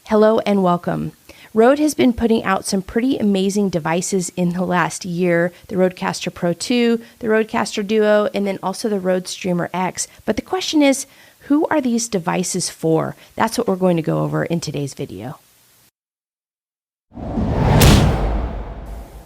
Hello and welcome. Rode has been putting out some pretty amazing devices in the last year, the RØDECaster Pro 2, the RØDECaster Duo, and then also the RØDE Streamer X. But the question is, who are these devices for? That's what we're going to go over in today's video.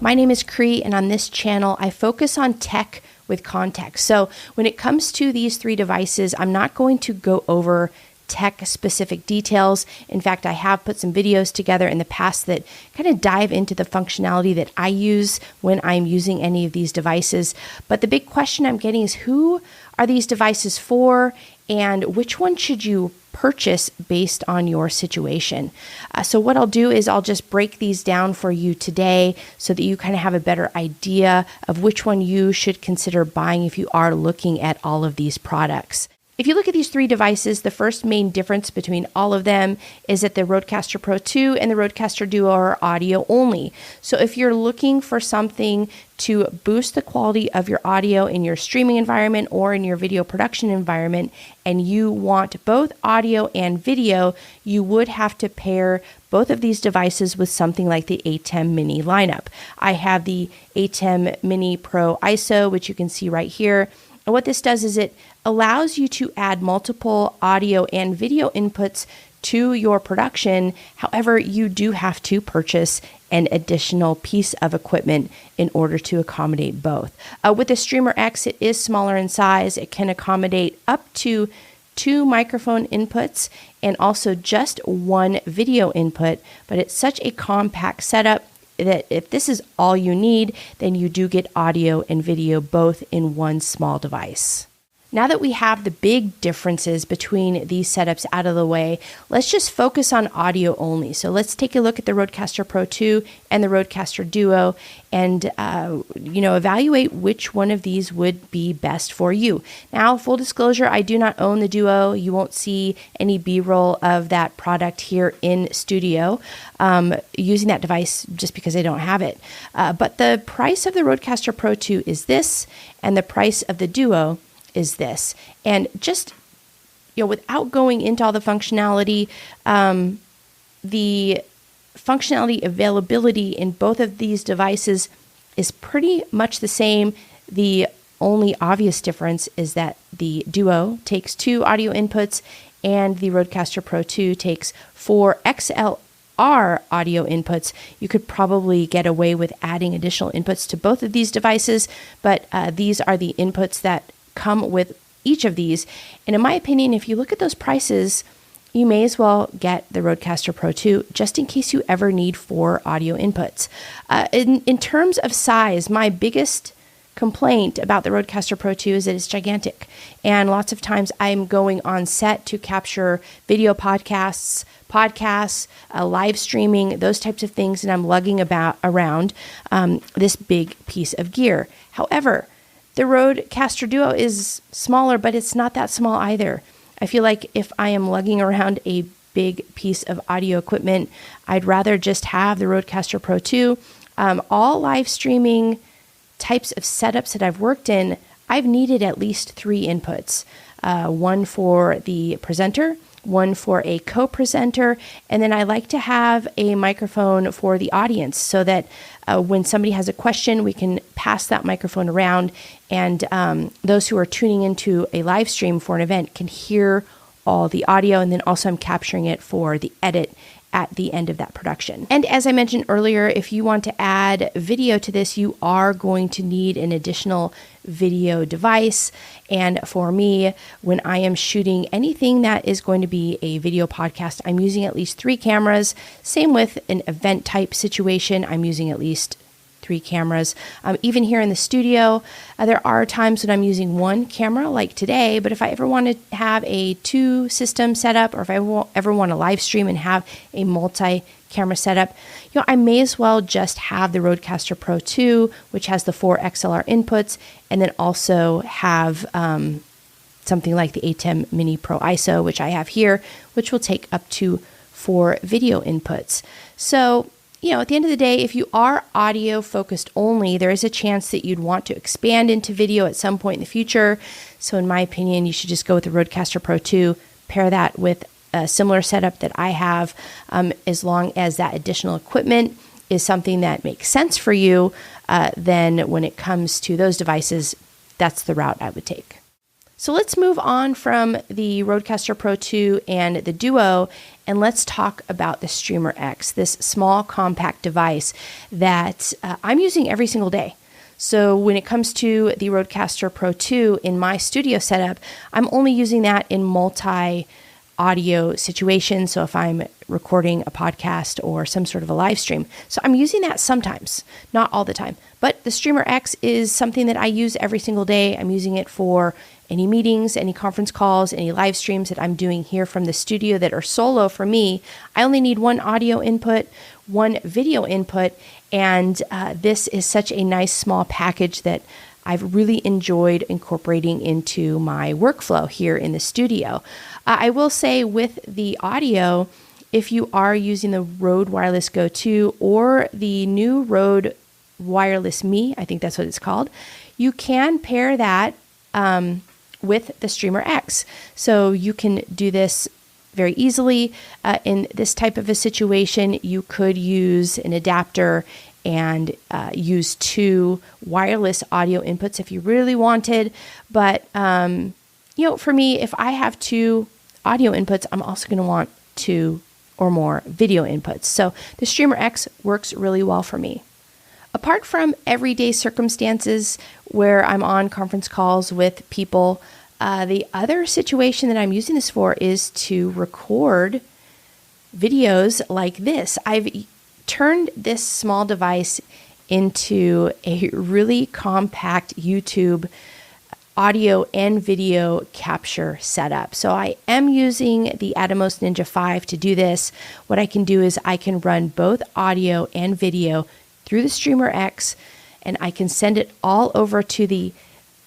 My name is Cree, and on this channel, I focus on tech with context. So when it comes to these three devices, I'm not going to go over tech-specific details. In fact, I have put some videos together in the past that kind of dive into the functionality that I use when I'm using any of these devices. But the big question I'm getting is, who are these devices for, and which one should you purchase based on your situation? So what I'll do is I'll just break these down for you today so that you kind of have a better idea of which one you should consider buying if you are looking at all of these products. If you look at these three devices, the first main difference between all of them is that the RØDECaster Pro 2 and the RØDECaster Duo are audio only. So if you're looking for something to boost the quality of your audio in your streaming environment or in your video production environment, and you want both audio and video, you would have to pair both of these devices with something like the ATEM Mini lineup. I have the ATEM Mini Pro ISO, which you can see right here. And what this does is it allows you to add multiple audio and video inputs to your production. However, you do have to purchase an additional piece of equipment in order to accommodate both. With the Streamer X, it is smaller in size. It can accommodate up to 2 microphone inputs and also just 1 video input, but it's such a compact setup that if this is all you need, then you do get audio and video both in one small device. Now that we have the big differences between these setups out of the way, let's just focus on audio only. So let's take a look at the RØDECaster Pro 2 and the RØDECaster Duo and evaluate which one of these would be best for you. Now, full disclosure, I do not own the Duo. You won't see any B-roll of that product here in studio using that device just because I don't have it. But the price of the RØDECaster Pro 2 is this, and the price of the Duo is this. And just, without going into all the functionality, the functionality availability in both of these devices is pretty much the same. The only obvious difference is that the Duo takes 2 audio inputs and the RØDECaster Pro 2 takes 4 XLR audio inputs. You could probably get away with adding additional inputs to both of these devices, but these are the inputs that come with each of these. And in my opinion, if you look at those prices, you may as well get the RØDECaster Pro 2 just in case you ever need 4 audio inputs. In terms of size, my biggest complaint about the RØDECaster Pro 2 is that it's gigantic. And lots of times I'm going on set to capture video podcasts, live streaming, those types of things, and I'm lugging around this big piece of gear. However, the RØDECaster Duo is smaller, but it's not that small either. I feel like if I am lugging around a big piece of audio equipment, I'd rather just have the RØDECaster Pro 2. All live streaming types of setups that I've worked in, I've needed at least 3 inputs. One for the presenter, one for a co-presenter, and then I like to have a microphone for the audience so that when somebody has a question, we can pass that microphone around, and those who are tuning into a live stream for an event can hear all the audio, and then also I'm capturing it for the edit at the end of that production. And as I mentioned earlier, if you want to add video to this, you are going to need an additional video device. And for me, when I am shooting anything that is going to be a video podcast, I'm using at least 3 cameras. Same with an event type situation, I'm using at least 3 cameras. Even here in the studio, there are times when I'm using 1 camera like today, but if I ever want to have a 2 system setup, or if I ever want to live stream and have a multi-camera setup, I may as well just have the RØDECaster Pro 2, which has the 4 XLR inputs, and then also have something like the ATEM Mini Pro ISO, which I have here, which will take up to 4 video inputs. So at the end of the day, if you are audio focused only, there is a chance that you'd want to expand into video at some point in the future. So in my opinion, you should just go with the RØDECaster Pro 2, pair that with a similar setup that I have, as long as that additional equipment is something that makes sense for you, then when it comes to those devices, that's the route I would take. So let's move on from the RØDECaster Pro 2 and the Duo, and let's talk about the Streamer X, this small compact device that I'm using every single day. So when it comes to the RØDECaster Pro 2 in my studio setup, I'm only using that in multi-audio situations. So if I'm recording a podcast or some sort of a live stream. So I'm using that sometimes, not all the time. But the Streamer X is something that I use every single day. I'm using it for any meetings, any conference calls, any live streams that I'm doing here from the studio that are solo for me. I only need one audio input, one video input, and this is such a nice small package that I've really enjoyed incorporating into my workflow here in the studio. I will say with the audio, if you are using the Rode Wireless Go 2 or the new Rode Wireless Me, I think that's what it's called, you can pair that with the Streamer X. So you can do this very easily. In this type of a situation, you could use an adapter and use two wireless audio inputs if you really wanted. But, for me, if I have two audio inputs, I'm also going to want two or more video inputs. So the Streamer X works really well for me. Apart from everyday circumstances where I'm on conference calls with people, the other situation that I'm using this for is to record videos like this. I've turned this small device into a really compact YouTube audio and video capture setup. So I am using the Atomos Ninja 5 to do this. What I can do is I can run both audio and video through the Streamer X, and I can send it all over to the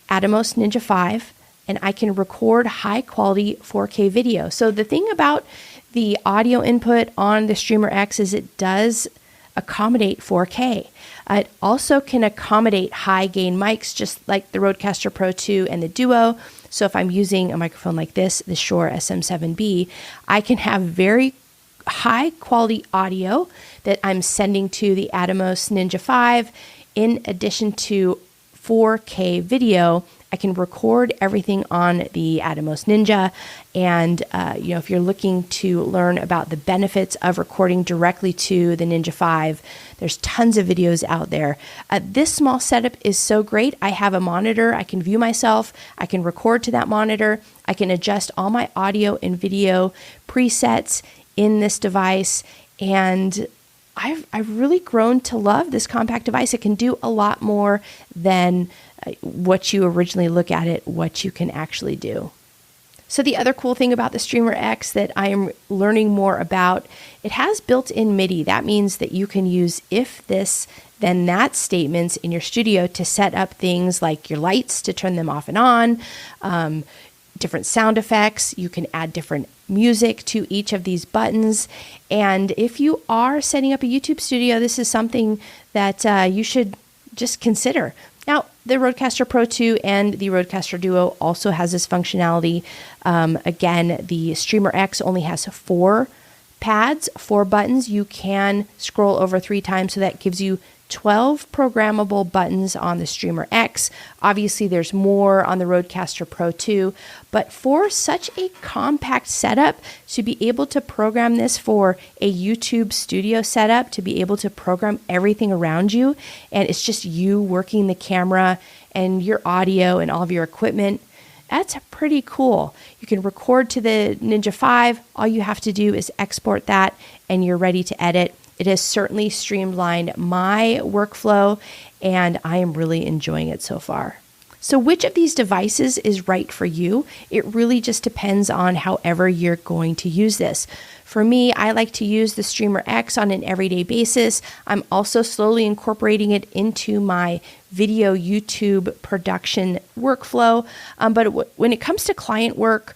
Atomos Ninja 5, and I can record high quality 4K video. So the thing about the audio input on the Streamer X is it does accommodate 4K. It also can accommodate high gain mics, just like the RØDECaster Pro 2 and the Duo. So if I'm using a microphone like this, the Shure SM7B, I can have very high quality audio that I'm sending to the Atomos Ninja 5. In addition to 4K video, I can record everything on the Atomos Ninja. And, if you're looking to learn about the benefits of recording directly to the Ninja 5, there's tons of videos out there. This small setup is so great. I have a monitor. I can view myself. I can record to that monitor. I can adjust all my audio and video presets in this device. And I've really grown to love this compact device. It can do a lot more than what you originally look at it, what you can actually do. So the other cool thing about the Streamer X that I am learning more about, it has built-in MIDI. That means that you can use if this, then that statements in your studio to set up things like your lights, to turn them off and on, different sound effects. You can add different music to each of these buttons. And if you are setting up a YouTube studio, this is something that you should just consider. Now, the RØDECaster Pro 2 and the RØDECaster Duo also has this functionality. Again, the Streamer X only has 4 pads, 4 buttons. You can scroll over 3 times, so that gives you 12 programmable buttons on the Streamer X. Obviously, there's more on the RØDECaster Pro 2, but for such a compact setup, to be able to program this for a YouTube studio setup, to be able to program everything around you, and it's just you working the camera and your audio and all of your equipment, that's pretty cool. You can record to the Ninja 5. All you have to do is export that, and you're ready to edit. It has certainly streamlined my workflow, and I am really enjoying it so far. So which of these devices is right for you? It really just depends on however you're going to use this. For me, I like to use the Streamer X on an everyday basis. I'm also slowly incorporating it into my video YouTube production workflow. But when it comes to client work,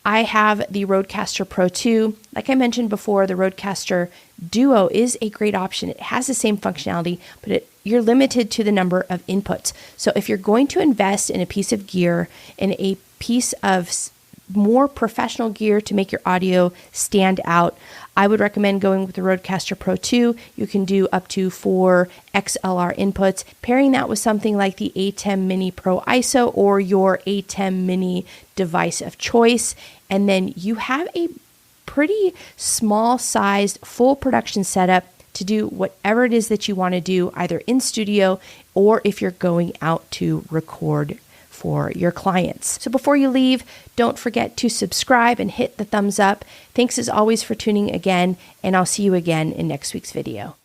I have the RØDECaster Pro 2. Like I mentioned before, the RØDECaster Duo is a great option. It has the same functionality, but you're limited to the number of inputs. So if you're going to invest in a piece of gear, in a piece of more professional gear to make your audio stand out, I would recommend going with the RØDECaster Pro 2. You can do up to 4 XLR inputs, pairing that with something like the ATEM Mini Pro ISO or your ATEM Mini device of choice. And then you have a pretty small sized full production setup to do whatever it is that you want to do, either in studio or if you're going out to record for your clients. So before you leave, don't forget to subscribe and hit the thumbs up. Thanks as always for tuning again, and I'll see you again in next week's video.